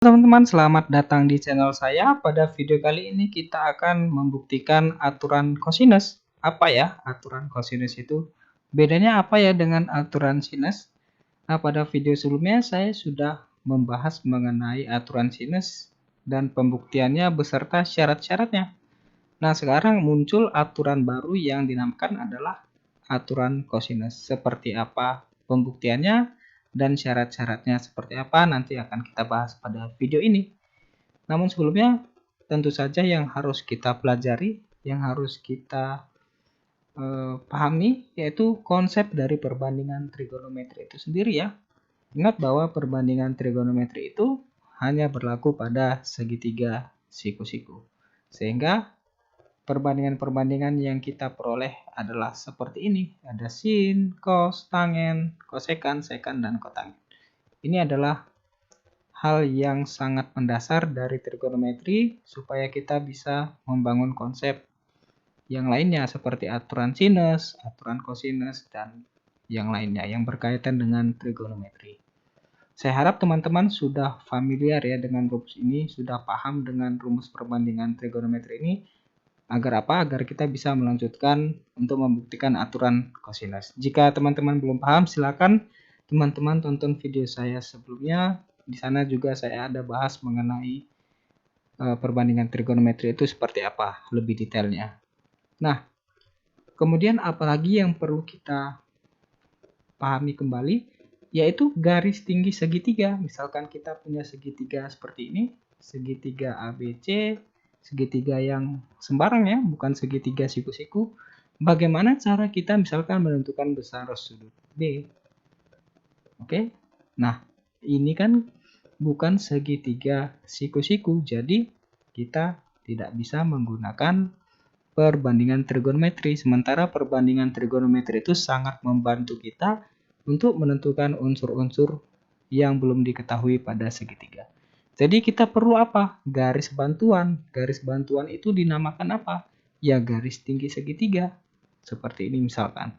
Teman-teman, selamat datang di channel saya. Pada video kali ini kita akan membuktikan aturan kosinus. Apa ya aturan kosinus itu? Bedanya apa ya dengan aturan sinus? Nah, pada video sebelumnya saya sudah membahas mengenai aturan sinus dan pembuktiannya beserta syarat-syaratnya. Nah, sekarang muncul aturan baru yang dinamakan adalah aturan kosinus. Seperti apa pembuktiannya dan syarat-syaratnya seperti apa nanti akan kita bahas pada video ini. Namun sebelumnya tentu saja yang harus kita pelajari, yang harus kita pahami yaitu konsep dari perbandingan trigonometri itu sendiri ya. Ingat bahwa perbandingan trigonometri itu hanya berlaku pada segitiga siku-siku. Sehingga perbandingan-perbandingan yang kita peroleh adalah seperti ini. Ada sin, cos, tangen, kosekan, sekan, dan kotangen. Ini adalah hal yang sangat mendasar dari trigonometri supaya kita bisa membangun konsep yang lainnya seperti aturan sinus, aturan kosinus, dan yang lainnya yang berkaitan dengan trigonometri. Saya harap teman-teman sudah familiar ya dengan rumus ini, sudah paham dengan rumus perbandingan trigonometri ini. Agar apa? Agar kita bisa melanjutkan untuk membuktikan aturan kosinus. Jika teman-teman belum paham, silakan teman-teman tonton video saya sebelumnya. Di sana juga saya ada bahas mengenai perbandingan trigonometri itu seperti apa, lebih detailnya. Nah, kemudian apalagi yang perlu kita pahami kembali, yaitu garis tinggi segitiga. Misalkan kita punya segitiga seperti ini, segitiga ABC, segitiga yang sembarang ya, bukan segitiga siku-siku. Bagaimana cara kita misalkan menentukan besar sudut B? Oke. Nah, ini kan bukan segitiga siku-siku, jadi kita tidak bisa menggunakan perbandingan trigonometri. Sementara perbandingan trigonometri itu sangat membantu kita untuk menentukan unsur-unsur yang belum diketahui pada segitiga. Jadi kita perlu apa? Garis bantuan. Garis bantuan itu dinamakan apa? Ya garis tinggi segitiga. Seperti ini misalkan.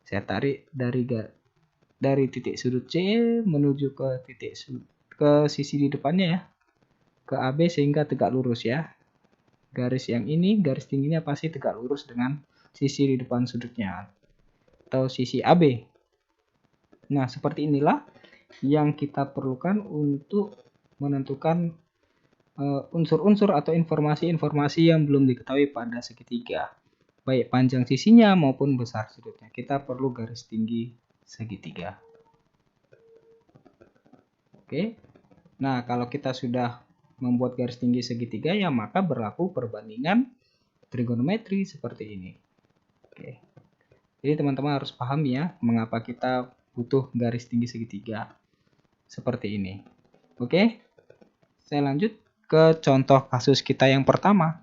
Saya tarik dari titik sudut C menuju ke sisi di depannya ya. Ke AB sehingga tegak lurus ya. Garis yang ini, garis tingginya pasti tegak lurus dengan sisi di depan sudutnya atau sisi AB. Nah, seperti inilah yang kita perlukan untuk menentukan unsur-unsur atau informasi-informasi yang belum diketahui pada segitiga. Baik panjang sisinya maupun besar sudutnya. Kita perlu garis tinggi segitiga. Oke. Nah, kalau kita sudah membuat garis tinggi segitiga ya maka berlaku perbandingan trigonometri seperti ini. Oke. Jadi teman-teman harus paham ya mengapa kita butuh garis tinggi segitiga seperti ini. Oke. Saya lanjut ke contoh kasus kita yang pertama.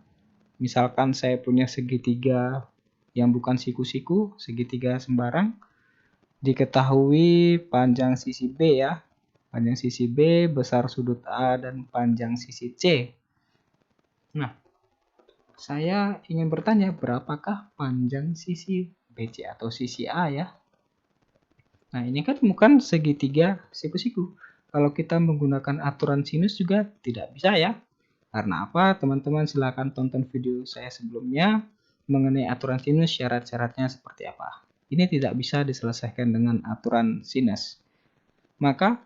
Misalkan saya punya segitiga yang bukan siku-siku, segitiga sembarang. Diketahui panjang sisi B ya. Panjang sisi B, besar sudut A, dan panjang sisi C. Nah, saya ingin bertanya berapakah panjang sisi BC atau sisi A ya? Nah, ini kan bukan segitiga siku-siku. Kalau kita menggunakan aturan sinus juga tidak bisa ya. Karena apa? Teman-teman silakan tonton video saya sebelumnya mengenai aturan sinus, syarat-syaratnya seperti apa. Ini tidak bisa diselesaikan dengan aturan sinus. Maka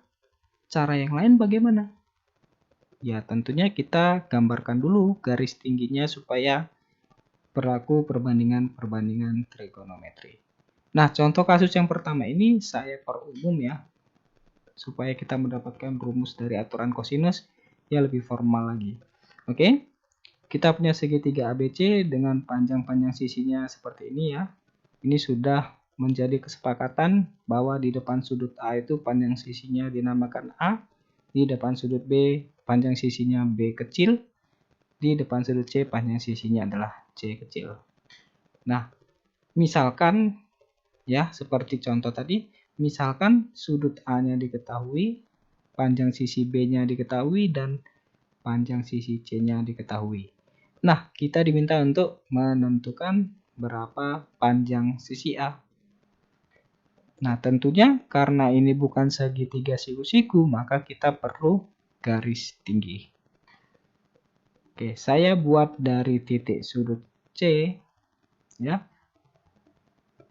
cara yang lain bagaimana? Ya tentunya kita gambarkan dulu garis tingginya supaya berlaku perbandingan trigonometri. Nah, contoh kasus yang pertama ini saya perumum ya, supaya kita mendapatkan rumus dari aturan kosinus yang lebih formal lagi. Oke, kita punya segitiga ABC dengan panjang-panjang sisinya seperti ini ya. Ini sudah menjadi kesepakatan bahwa di depan sudut A itu panjang sisinya dinamakan A, di depan sudut B panjang sisinya B kecil, di depan sudut C panjang sisinya adalah C kecil. Nah, misalkan ya seperti contoh tadi, misalkan sudut A-nya diketahui, panjang sisi B-nya diketahui, dan panjang sisi C-nya diketahui. Nah, kita diminta untuk menentukan berapa panjang sisi A. Nah, tentunya karena ini bukan segitiga siku-siku, maka kita perlu garis tinggi. Oke, saya buat dari titik sudut C, ya.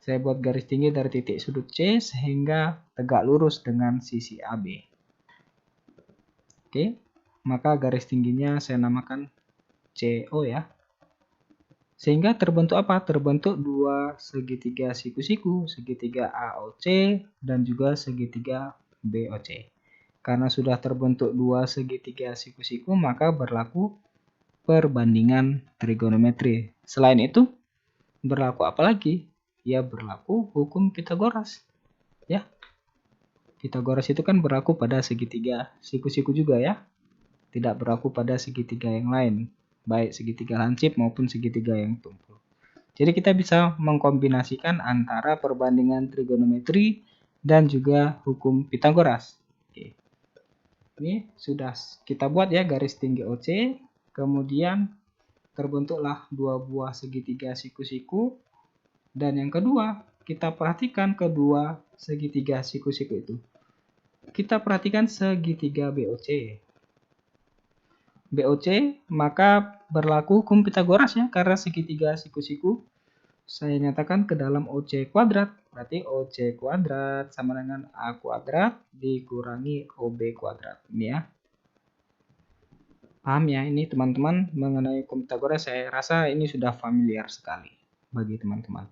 Saya buat garis tinggi dari titik sudut C sehingga tegak lurus dengan sisi AB. Oke, maka garis tingginya saya namakan CO ya. Sehingga terbentuk apa? Terbentuk dua segitiga siku-siku, segitiga AOC dan juga segitiga BOC. Karena sudah terbentuk dua segitiga siku-siku, maka berlaku perbandingan trigonometri. Selain itu, berlaku apa lagi? Ya, berlaku hukum Pitagoras. Ya, Pitagoras itu kan berlaku pada segitiga siku-siku juga ya. Tidak berlaku pada segitiga yang lain, baik segitiga lancip maupun segitiga yang tumpul. Jadi kita bisa mengkombinasikan antara perbandingan trigonometri dan juga hukum Pitagoras. Oke. Ini sudah kita buat ya garis tinggi OC, kemudian terbentuklah dua buah segitiga siku-siku, dan yang kedua kita perhatikan kedua segitiga siku-siku itu. Kita perhatikan segitiga BOC. BOC, maka berlaku hukum Pitagoras ya, karena segitiga siku-siku saya nyatakan ke dalam OC kuadrat. Berarti OC kuadrat sama dengan A kuadrat dikurangi OB kuadrat. Ini ya. Paham ya ini teman-teman mengenai hukum Pitagoras, saya rasa ini sudah familiar sekali bagi teman-teman.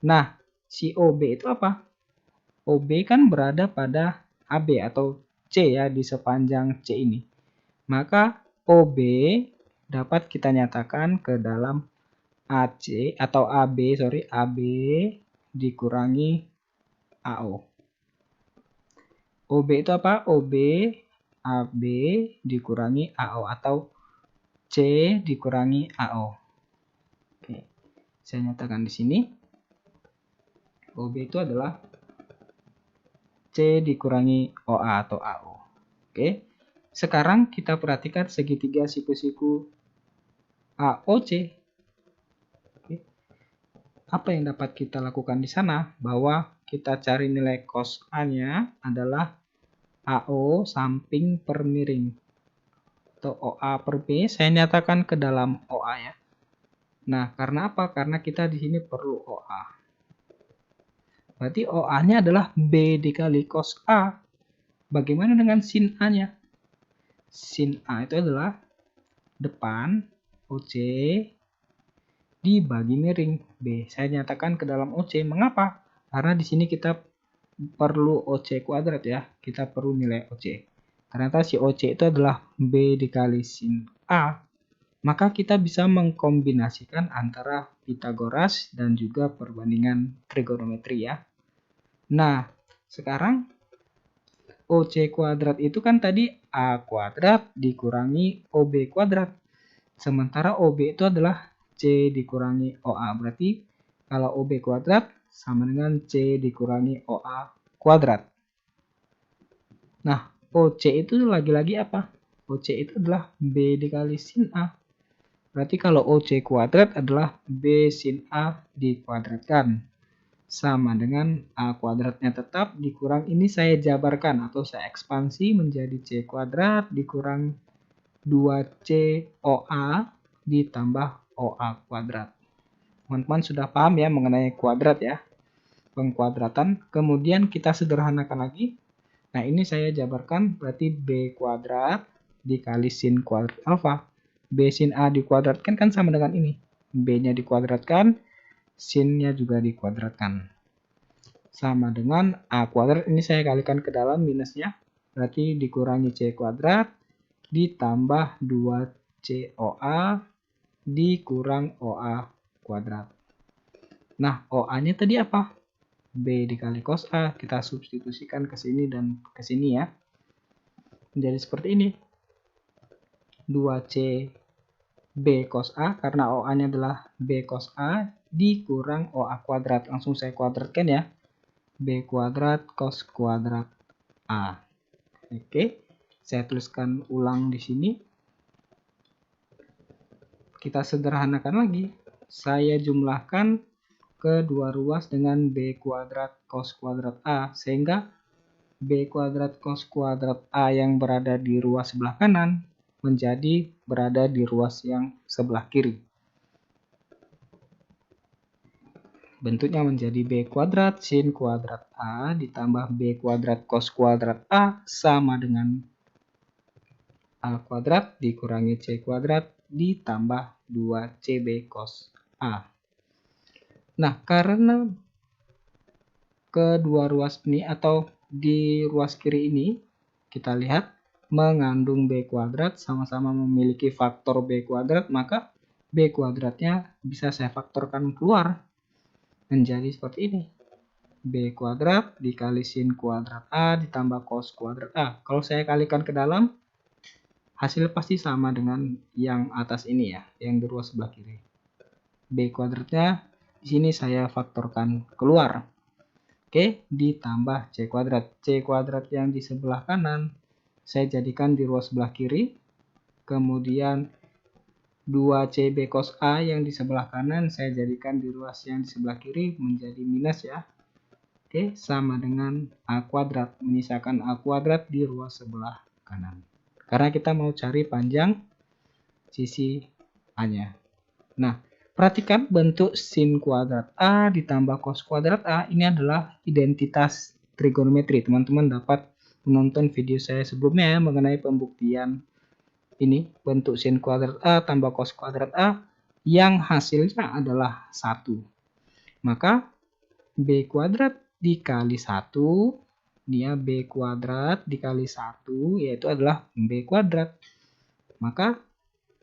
Nah, si OB itu apa? OB kan berada pada AB atau C ya, di sepanjang C ini. Maka OB dapat kita nyatakan ke dalam AC atau AB dikurangi AO. OB itu apa? OB AB dikurangi AO atau C dikurangi AO. Oke. Saya nyatakan di sini OB itu adalah C dikurangi OA atau AO. Oke. Sekarang kita perhatikan segitiga siku-siku AOC. Apa yang dapat kita lakukan di sana? Bahwa kita cari nilai cos A-nya adalah AO samping per miring. Atau OA per B, saya nyatakan ke dalam OA ya. Nah, karena apa? Karena kita di sini perlu OA. Berarti OA-nya adalah B dikali cos A. Bagaimana dengan sin A-nya? Sin A itu adalah depan OC dibagi miring B. Saya nyatakan ke dalam OC. Mengapa? Karena di sini kita perlu OC kuadrat ya. Kita perlu nilai OC. Ternyata si OC itu adalah B dikali sin A. Maka kita bisa mengkombinasikan antara Pitagoras dan juga perbandingan trigonometri ya. Nah, sekarang OC kuadrat itu kan tadi A kuadrat dikurangi OB kuadrat. Sementara OB itu adalah C dikurangi OA. Berarti kalau OB kuadrat sama dengan C dikurangi OA kuadrat. Nah, OC itu lagi-lagi apa? OC itu adalah B dikali sin A. Berarti kalau OC kuadrat adalah B sin A dikuadratkan. Sama dengan A kuadratnya tetap dikurang, ini saya jabarkan atau saya ekspansi menjadi C kuadrat dikurang 2C OA ditambah OA kuadrat. Teman-teman sudah paham ya mengenai kuadrat ya, pengkuadratan. Kemudian kita sederhanakan lagi. Nah, ini saya jabarkan berarti B kuadrat dikali sin kuadrat alfa. B sin A dikuadratkan kan sama dengan ini. B-nya dikuadratkan, sin-nya juga dikuadratkan. Sama dengan A kuadrat, ini saya kalikan ke dalam minusnya. Berarti dikurangi C kuadrat ditambah 2COA dikurang OA kuadrat. Nah, OA-nya tadi apa? B dikali cos A. Kita substitusikan ke sini dan ke sini ya. Menjadi seperti ini. 2C B cos A, karena OA-nya adalah B cos A dikurang OA kuadrat. Langsung saya kuadratkan ya. B kuadrat cos kuadrat A. Oke, saya tuliskan ulang di sini. Kita sederhanakan lagi. Saya jumlahkan kedua ruas dengan B kuadrat cos kuadrat A. Sehingga B kuadrat cos kuadrat A yang berada di ruas sebelah kanan menjadi berada di ruas yang sebelah kiri. Bentuknya menjadi B kuadrat sin kuadrat A ditambah B kuadrat cos kuadrat A sama dengan A kuadrat dikurangi C kuadrat ditambah 2CB cos A. Nah, karena kedua ruas ini atau di ruas kiri ini kita lihat mengandung B kuadrat sama-sama memiliki faktor B kuadrat, maka B kuadratnya bisa saya faktorkan keluar menjadi seperti ini. B kuadrat dikali sin kuadrat A ditambah cos kuadrat A. Kalau saya kalikan ke dalam, hasil pasti sama dengan yang atas ini ya, yang di ruas sebelah kiri. B kuadratnya di sini saya faktorkan keluar. Oke, ditambah C kuadrat. C kuadrat yang di sebelah kanan saya jadikan di ruas sebelah kiri. Kemudian 2CB cos A yang di sebelah kanan saya jadikan di ruas yang di sebelah kiri menjadi minus ya. Oke, sama dengan A kuadrat. Menyisakan A kuadrat di ruas sebelah kanan. Karena kita mau cari panjang sisi A-nya. Nah, perhatikan bentuk sin kuadrat A ditambah cos kuadrat A ini adalah identitas trigonometri. Teman-teman dapat menonton video saya sebelumnya ya, mengenai pembuktian ini bentuk sin kuadrat A tambah cos kuadrat A yang hasilnya adalah 1. Maka B kuadrat dikali 1, ini ya B kuadrat dikali 1 yaitu adalah B kuadrat. Maka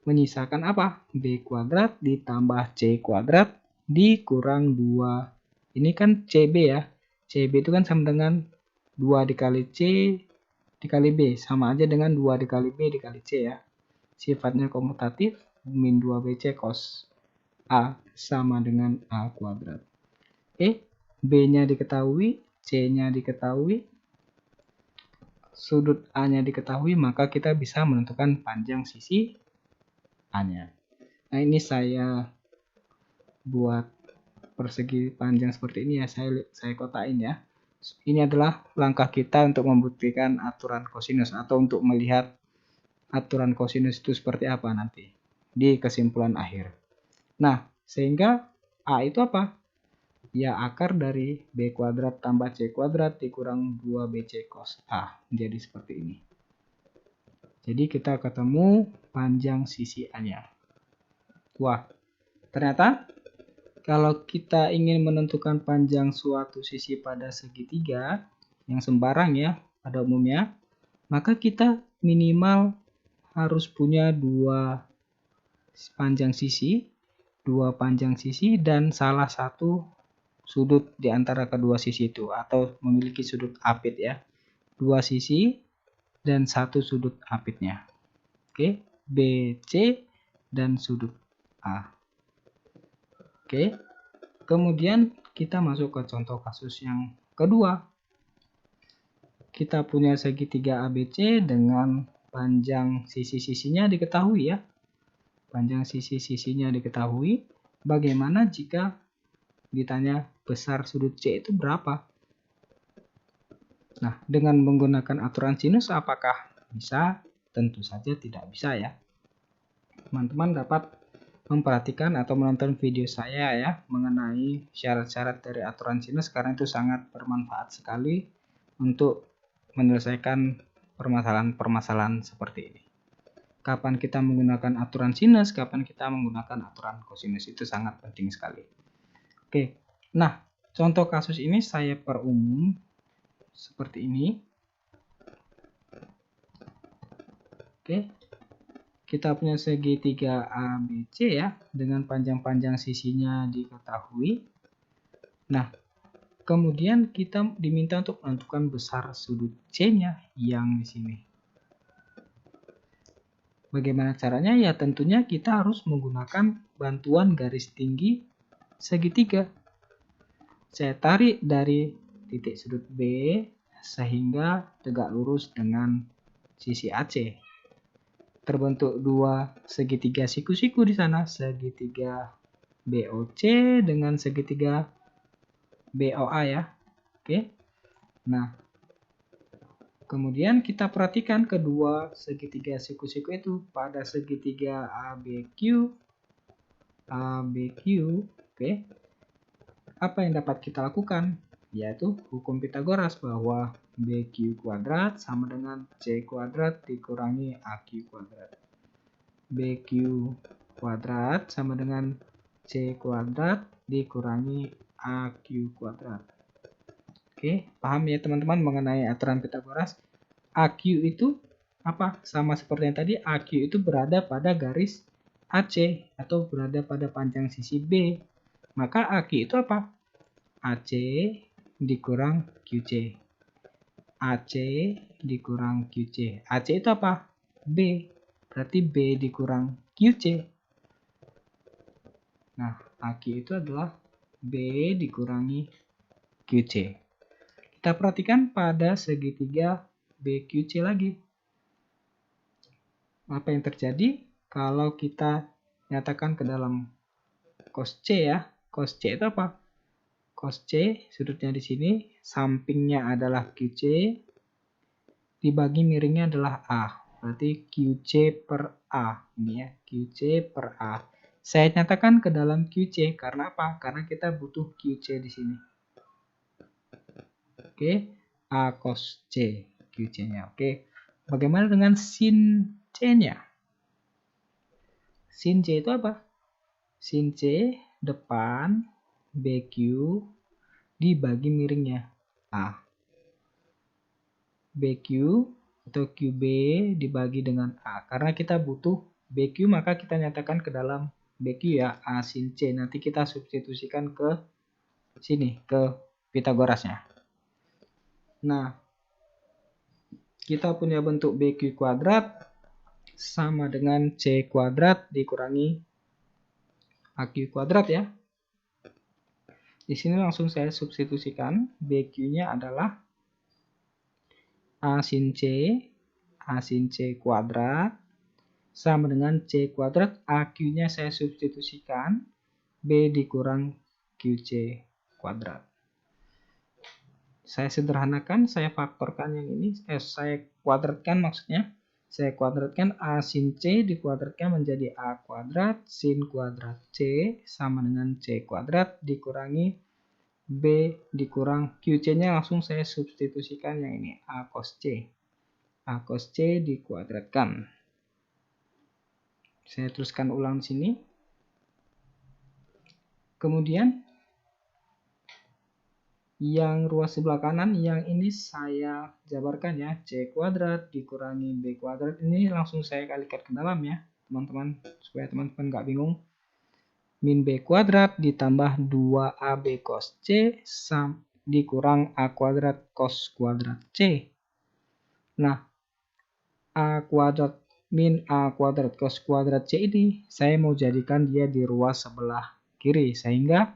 menyisakan apa? B kuadrat ditambah C kuadrat dikurang 2. Ini kan CB ya. CB itu kan sama dengan 2 dikali C dikali B. Sama aja dengan 2 dikali B dikali C ya. Sifatnya komutatif. Min 2BC cos A sama dengan A kuadrat. Oke. B-nya diketahui. C-nya diketahui. Sudut A-nya diketahui. Maka kita bisa menentukan panjang sisi A-nya. Nah, ini saya buat persegi panjang seperti ini ya, saya kotain ya. Ini adalah langkah kita untuk membuktikan aturan kosinus atau untuk melihat aturan kosinus itu seperti apa nanti di kesimpulan akhir. Nah, sehingga A itu apa? Ya, akar dari B kuadrat tambah C kuadrat dikurang 2BC cos A. Menjadi seperti ini. Jadi kita ketemu panjang sisi A-nya. Wah, ternyata kalau kita ingin menentukan panjang suatu sisi pada segitiga yang sembarang ya pada umumnya, maka kita minimal harus punya dua panjang sisi dan salah satu sudut di antara kedua sisi itu atau memiliki sudut apit ya. Dua sisi dan satu sudut apitnya. Oke, BC dan sudut A. Oke. Kemudian kita masuk ke contoh kasus yang kedua. Kita punya segitiga ABC dengan panjang sisi-sisinya diketahui ya. Panjang sisi-sisinya diketahui. Bagaimana jika ditanya besar sudut C itu berapa? Nah, dengan menggunakan aturan sinus apakah bisa? Tentu saja tidak bisa ya. Teman-teman dapat memperhatikan atau menonton video saya ya mengenai syarat-syarat dari aturan sinus karena itu sangat bermanfaat sekali untuk menyelesaikan permasalahan-permasalahan seperti ini. Kapan kita menggunakan aturan sinus, kapan kita menggunakan aturan kosinus itu sangat penting sekali. Oke, nah contoh kasus ini saya perumum seperti ini. Oke. Kita punya segitiga ABC ya, dengan panjang-panjang sisinya diketahui. Nah, kemudian kita diminta untuk menentukan besar sudut C-nya yang di sini. Bagaimana caranya? Ya tentunya kita harus menggunakan bantuan garis tinggi segitiga. Saya tarik dari titik sudut B sehingga tegak lurus dengan sisi AC. Terbentuk dua segitiga siku-siku di sana, segitiga BOC dengan segitiga BOA ya. Oke. Nah, Kemudian kita perhatikan kedua segitiga siku-siku itu. Pada segitiga ABQ, oke, apa yang dapat kita lakukan? Yaitu hukum Pitagoras bahwa BQ kuadrat sama dengan C kuadrat dikurangi AQ kuadrat. BQ kuadrat sama dengan C kuadrat dikurangi AQ kuadrat. Oke, paham ya teman-teman mengenai aturan Pitagoras? AQ itu apa? Sama seperti yang tadi, AQ itu berada pada garis AC atau berada pada panjang sisi B. Maka AQ itu apa? AC dikurang QC. AC dikurang QC. AC itu apa? B. Berarti B dikurang QC. Nah, AQ itu adalah B dikurangi QC. Kita perhatikan pada segitiga BQC lagi. Apa yang terjadi kalau kita nyatakan ke dalam cos C ya? Cos C itu apa? Cos C sudutnya di sini, sampingnya adalah QC, dibagi miringnya adalah A. Berarti QC per A. Ini ya, QC per A. Saya nyatakan ke dalam QC karena apa? Karena kita butuh QC di sini. Oke, A cos C, QC-nya. Oke, bagaimana dengan sin C-nya? Sin C itu apa? Sin C depan BQ dibagi miringnya A. BQ atau QB dibagi dengan A. Karena kita butuh BQ maka kita nyatakan ke dalam BQ ya, A sin C. Nanti kita substitusikan ke sini, ke Pitagorasnya. Nah, kita punya bentuk BQ kuadrat sama dengan C kuadrat dikurangi AQ kuadrat ya. Di sini langsung saya substitusikan. BQ-nya adalah A sin C kuadrat sama dengan C kuadrat. AQ-nya saya substitusikan. B dikurang QC kuadrat. Saya sederhanakan, saya faktorkan yang ini, saya kuadratkan maksudnya. Saya kuadratkan A sin C dikuadratkan menjadi A kuadrat sin kuadrat C sama dengan C kuadrat dikurangi B dikurang QC-nya langsung saya substitusikan yang ini A cos C. A cos C dikuadratkan. Saya teruskan ulang di sini. Kemudian yang ruas sebelah kanan, yang ini saya jabarkan ya, C kuadrat dikurangi B kuadrat. Ini langsung saya kalikan ke dalam ya, teman-teman, supaya teman-teman nggak bingung. Min B kuadrat ditambah 2AB cos C dikurang A kuadrat cos kuadrat C. Nah, A kuadrat min A kuadrat cos kuadrat C ini, saya mau jadikan dia di ruas sebelah kiri, sehingga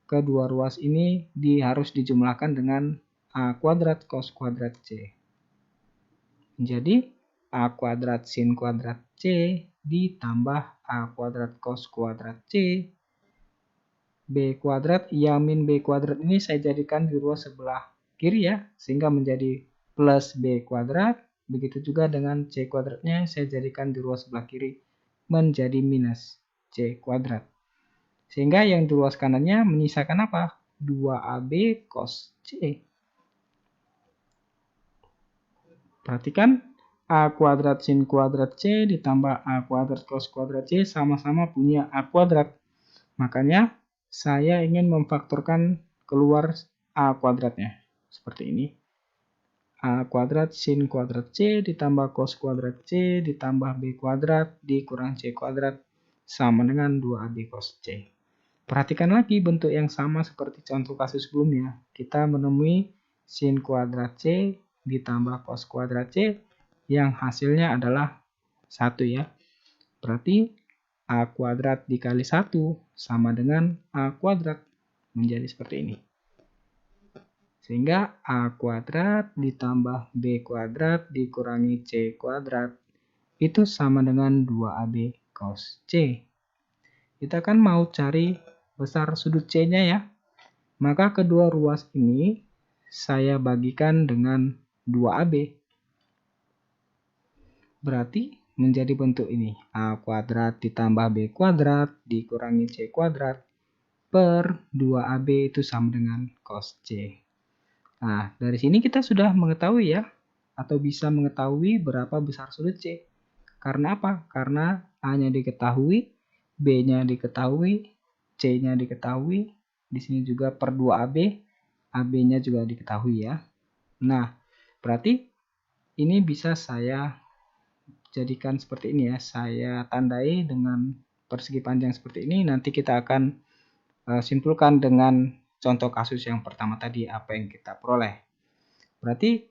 kedua ruas ini harus dijumlahkan dengan A kuadrat cos kuadrat C. Jadi A kuadrat sin kuadrat C ditambah A kuadrat cos kuadrat C. B kuadrat, ya min B kuadrat ini saya jadikan di ruas sebelah kiri ya, sehingga menjadi plus B kuadrat. Begitu juga dengan C kuadratnya saya jadikan di ruas sebelah kiri menjadi minus C kuadrat. Sehingga yang di ruas kanannya menyisakan apa? 2AB cos C. Perhatikan, A kuadrat sin kuadrat C ditambah A kuadrat cos kuadrat C sama-sama punya A kuadrat. Makanya saya ingin memfaktorkan keluar A kuadratnya. Seperti ini. A kuadrat sin kuadrat C ditambah cos kuadrat C ditambah B kuadrat dikurang C kuadrat sama dengan 2AB cos C. Perhatikan lagi bentuk yang sama seperti contoh kasus sebelumnya. Kita menemui sin kuadrat C ditambah cos kuadrat C yang hasilnya adalah 1 ya. Berarti A kuadrat dikali 1 sama dengan A kuadrat. Menjadi seperti ini. Sehingga A kuadrat ditambah B kuadrat dikurangi C kuadrat itu sama dengan 2AB cos C. Kita kan mau cari besar sudut C-nya ya. Maka kedua ruas ini saya bagikan dengan 2AB. berarti menjadi bentuk ini. A kuadrat ditambah B kuadrat dikurangi C kuadrat per 2AB itu sama dengan cos C. Nah, dari sini kita sudah mengetahui ya, atau bisa mengetahui berapa besar sudut C. Karena apa? Karena A-nya diketahui, B-nya diketahui, C-nya diketahui, di sini juga per 2AB, AB-nya juga diketahui ya. Nah, berarti ini bisa saya jadikan seperti ini ya. Saya tandai dengan persegi panjang seperti ini. Nanti kita akan simpulkan dengan contoh kasus yang pertama tadi apa yang kita peroleh. Berarti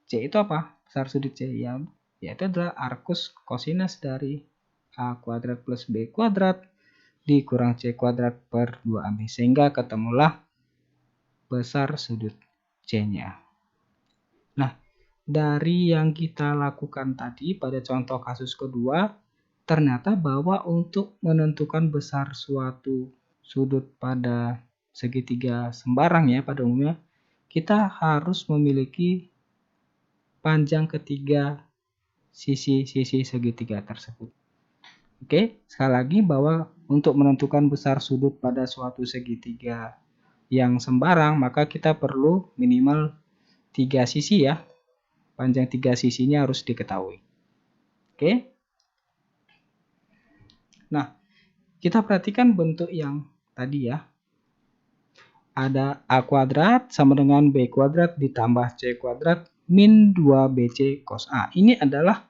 C itu apa? Besar sudut C yang yaitu adalah arcus cosinus dari A kuadrat plus B kuadrat dikurang C kuadrat per 2AB. Sehingga ketemulah besar sudut C-nya. Nah, dari yang kita lakukan tadi pada contoh kasus kedua, ternyata bahwa untuk menentukan besar suatu sudut pada segitiga sembarang ya pada umumnya, kita harus memiliki panjang ketiga sisi-sisi segitiga tersebut. Oke, sekali lagi bahwa untuk menentukan besar sudut pada suatu segitiga yang sembarang, maka kita perlu minimal 3 sisi ya. Panjang 3 sisinya harus diketahui. Oke. Nah, kita perhatikan bentuk yang tadi ya. Ada A kuadrat sama dengan B kuadrat ditambah C kuadrat min 2BC cos A. Ini adalah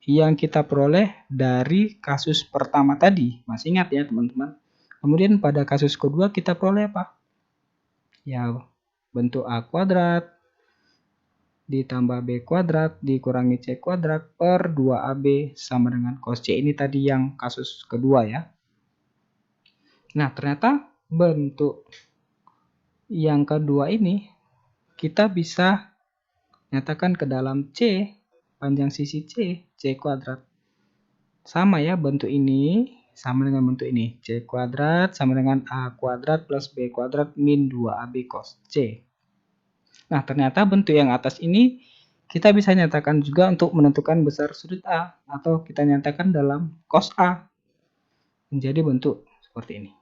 yang kita peroleh dari kasus pertama tadi. Masih ingat ya teman-teman? Kemudian pada kasus kedua kita peroleh apa? Ya, bentuk A kuadrat ditambah B kuadrat dikurangi C kuadrat per 2AB sama dengan cos C. Ini tadi yang kasus kedua ya. Nah, ternyata bentuk yang kedua ini kita bisa nyatakan ke dalam C, panjang sisi C, C kuadrat. Sama ya bentuk ini, sama dengan bentuk ini. C kuadrat sama dengan A kuadrat plus B kuadrat min 2AB cos C. Nah, ternyata bentuk yang atas ini kita bisa nyatakan juga untuk menentukan besar sudut A. Atau kita nyatakan dalam cos A. Menjadi bentuk seperti ini.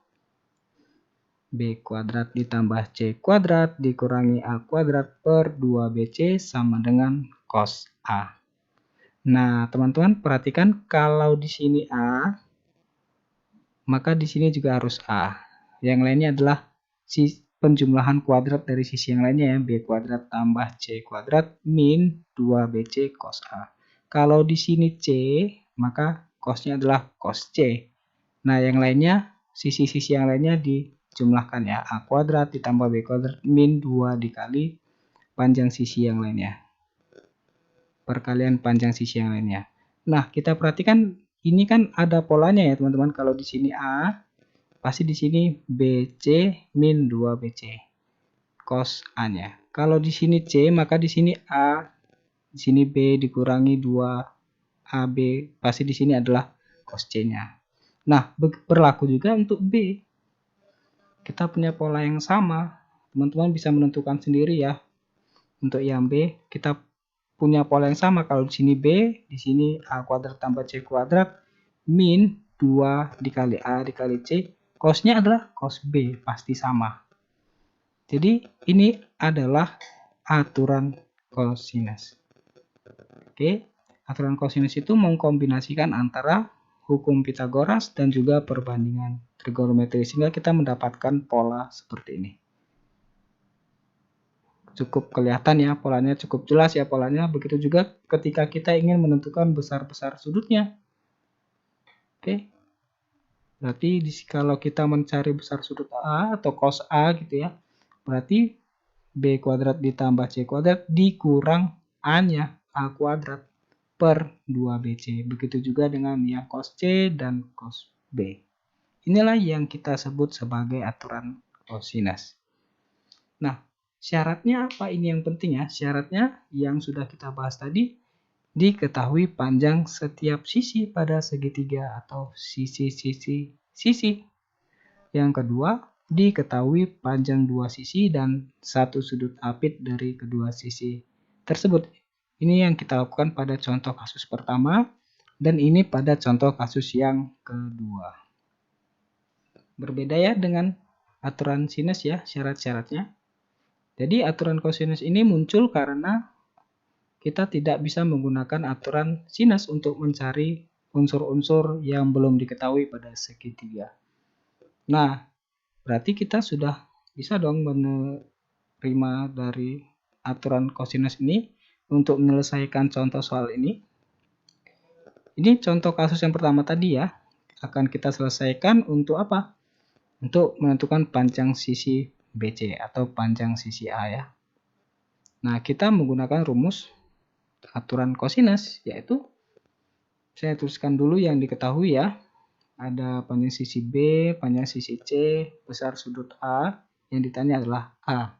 B kuadrat ditambah C kuadrat dikurangi A kuadrat per 2BC sama dengan cos A. Nah, teman-teman perhatikan kalau di sini A, maka di sini juga harus A. Yang lainnya adalah penjumlahan kuadrat dari sisi yang lainnya ya. B kuadrat tambah C kuadrat min 2BC cos A. Kalau di sini C, maka cosnya adalah cos C. Nah, yang lainnya, sisi-sisi yang lainnya dijumlahkan ya. A kuadrat ditambah B kuadrat min 2 dikali panjang sisi yang lainnya. Perkalian panjang sisi yang lainnya. Nah, kita perhatikan ini kan ada polanya ya teman-teman. Kalau di sini A, pasti di sini BC min 2BC cos A-nya. Kalau di sini C, maka di sini A, di sini B dikurangi 2AB, pasti di sini adalah cos C-nya. Nah, berlaku juga untuk B. Kita punya pola yang sama. Teman-teman bisa menentukan sendiri ya. Untuk yang B, kita punya pola yang sama. Kalau di sini B, di sini A kuadrat tambah C kuadrat min 2 dikali A dikali C. Cosnya adalah cos B, pasti sama. Jadi ini adalah aturan cosinus. Oke, aturan cosinus itu mengkombinasikan antara hukum Pythagoras dan juga perbandingan trigonometri sehingga kita mendapatkan pola seperti ini. Cukup kelihatan ya polanya, cukup jelas ya polanya. Begitu juga ketika kita ingin menentukan besar-besar sudutnya. Oke. Berarti kalau kita mencari besar sudut A atau cos A gitu ya. Berarti B kuadrat ditambah C kuadrat dikurang A-nya A kuadrat per 2BC. Begitu juga dengan yang cos C dan cos B. Inilah yang kita sebut sebagai aturan cosinus. Nah, syaratnya apa ini yang penting ya? Syaratnya yang sudah kita bahas tadi, diketahui panjang setiap sisi pada segitiga atau sisi. Yang kedua, diketahui panjang dua sisi dan satu sudut apit dari kedua sisi tersebut. Ini yang kita lakukan pada contoh kasus pertama, dan ini pada contoh kasus yang kedua. Berbeda ya dengan aturan sinus ya, syarat-syaratnya. Jadi aturan kosinus ini muncul karena kita tidak bisa menggunakan aturan sinus untuk mencari unsur-unsur yang belum diketahui pada segitiga. Nah, berarti kita sudah bisa dong menerima dari aturan kosinus ini untuk menyelesaikan contoh soal ini. Ini contoh kasus yang pertama tadi ya, akan kita selesaikan untuk apa? Untuk menentukan panjang sisi BC atau panjang sisi A ya. Nah, kita menggunakan rumus aturan kosinus, yaitu saya tuliskan dulu yang diketahui ya. Ada panjang sisi B, panjang sisi C, besar sudut A, yang ditanya adalah A.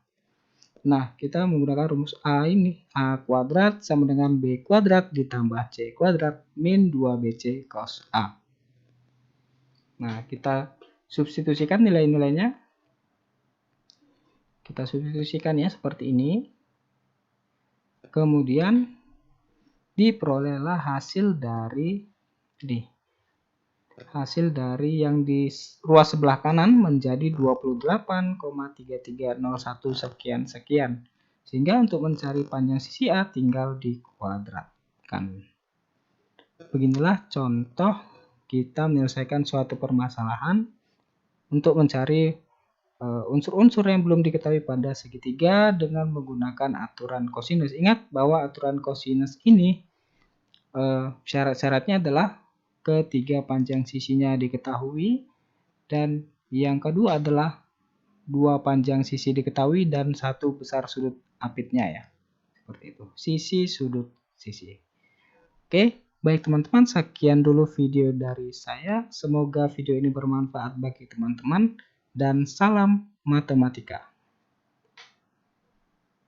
Nah, kita menggunakan rumus A ini. A kuadrat sama dengan B kuadrat ditambah C kuadrat min 2BC cos A. Nah, kita substitusikan nilai-nilainya. Kita substitusikan ya seperti ini. Kemudian diperolehlah hasil dari yang di ruas sebelah kanan menjadi 28,3301 sekian. Sehingga untuk mencari panjang sisi A tinggal dikuadratkan. Beginilah contoh kita menyelesaikan suatu permasalahan untuk mencari unsur-unsur yang belum diketahui pada segitiga dengan menggunakan aturan kosinus. Ingat bahwa aturan kosinus ini syarat-syaratnya adalah ketiga panjang sisinya diketahui, dan yang kedua adalah 2 panjang sisi diketahui dan 1 besar sudut apitnya ya. Seperti itu. Sisi, sudut, sisi. Oke, baik teman-teman, sekian dulu video dari saya. Semoga video ini bermanfaat bagi teman-teman. Dan salam matematika.